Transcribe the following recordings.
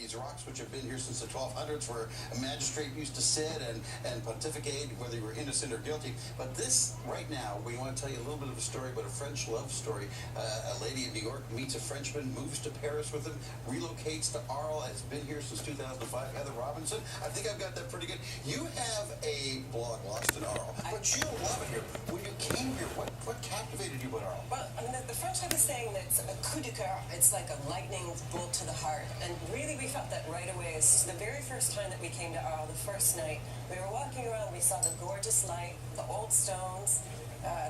these rocks which have been here since the 1200s, where a magistrate used to sit and pontificate whether you were innocent or guilty. But this, right now, we want to tell you a little bit of a story about a French love story. A lady in New York meets a Frenchman, moves to Paris with him, relocates to Arles, has been here since 2005. Heather Robinson, I think I've got that pretty good. You have a blog, Lost in Arles, but you love it here. When you came here, what captivated you about Arles? Well, I mean, the French have a saying that it's a coup de cœur. It's like a lightning bolt to the heart. And really, we felt that right away. It's the very first time that we came to Arles, the first night. We were walking around, we saw the gorgeous light, the old stones.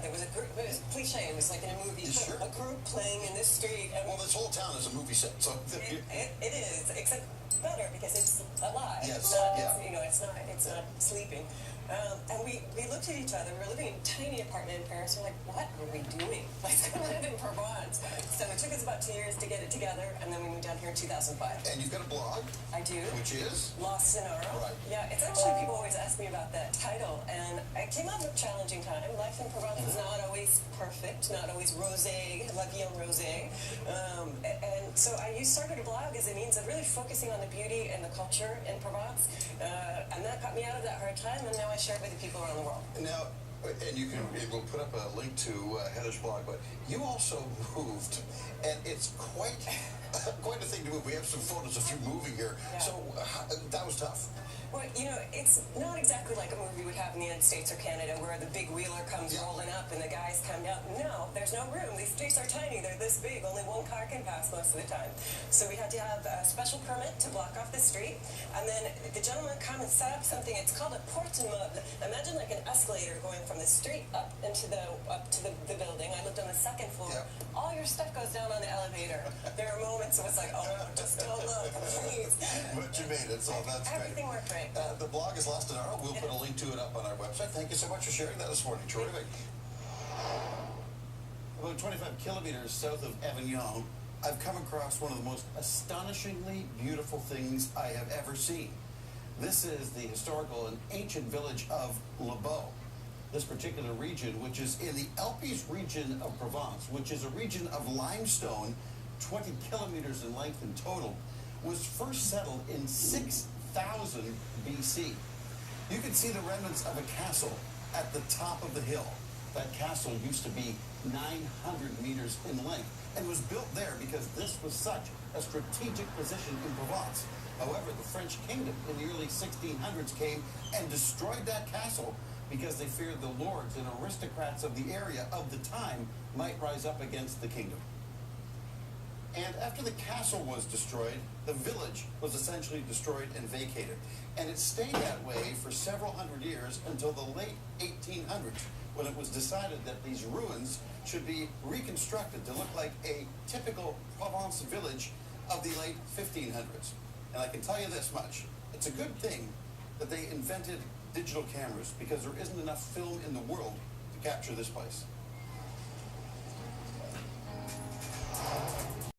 There was a group, it was cliche, it was like in a movie, sure. A group playing in this street. And well, this whole town is a movie set, so... It is, except better because it's alive. Yes, it's not, yeah. It's not sleeping. And we looked at each other. We were living in a tiny apartment in Paris. We're like, what are we doing? Let's go live in Provence. So it took us about 2 years to get it together, and then we moved down here in 2005. And you've got a blog? I do. Which is? Lost in Arles. Right. Yeah, it's actually, people always ask me about that title, and I came out of a challenging time. Life in Provence is not always perfect, not always rosé, la vie en rosé. And so I started a blog as a means of really focusing on the beauty and the culture in Provence, and that got me out of that hard time, and now I share it with the people around the world. Now, and we'll put up a link to Heather's blog, but you also moved, and it's quite a thing to move. We have some photos of you moving here, yeah. So that was tough. Well, it's not exactly like a movie we would have in the United States or Canada where the big wheeler comes rolling up and the guys come down. No, there's no room. These streets are tiny. They're this big. Only one car can pass most of the time. So we had to have a special permit to block off the street. And then the gentleman come and set up something. It's called a porte-immeuble. Imagine like an escalator going from the street up to the building. I lived on the second floor. Yeah. All your stuff goes down on the elevator. There are moments it was like, oh, just don't look, please. But you made it, so that's great. Everything worked right. The blog is Lost in Arles. We'll put a link to it up on our website. Thank you so much for sharing that this morning. Terrific. About 25 kilometers south of Avignon, I've come across one of the most astonishingly beautiful things I have ever seen. This is the historical and ancient village of Le Beau. This particular region, which is in the Alpes region of Provence, which is a region of limestone, 20 kilometers in length in total, was first settled in 6,000 BC. You can see the remnants of a castle at the top of the hill. That castle used to be 900 meters in length and was built there because this was such a strategic position in Provence. However, the French kingdom in the early 1600s came and destroyed that castle because they feared the lords and aristocrats of the area of the time might rise up against the kingdom. And after the castle was destroyed, the village was essentially destroyed and vacated. And it stayed that way for several hundred years until the late 1800s, when it was decided that these ruins should be reconstructed to look like a typical Provence village of the late 1500s. And I can tell you this much, it's a good thing that they invented digital cameras, because there isn't enough film in the world to capture this place.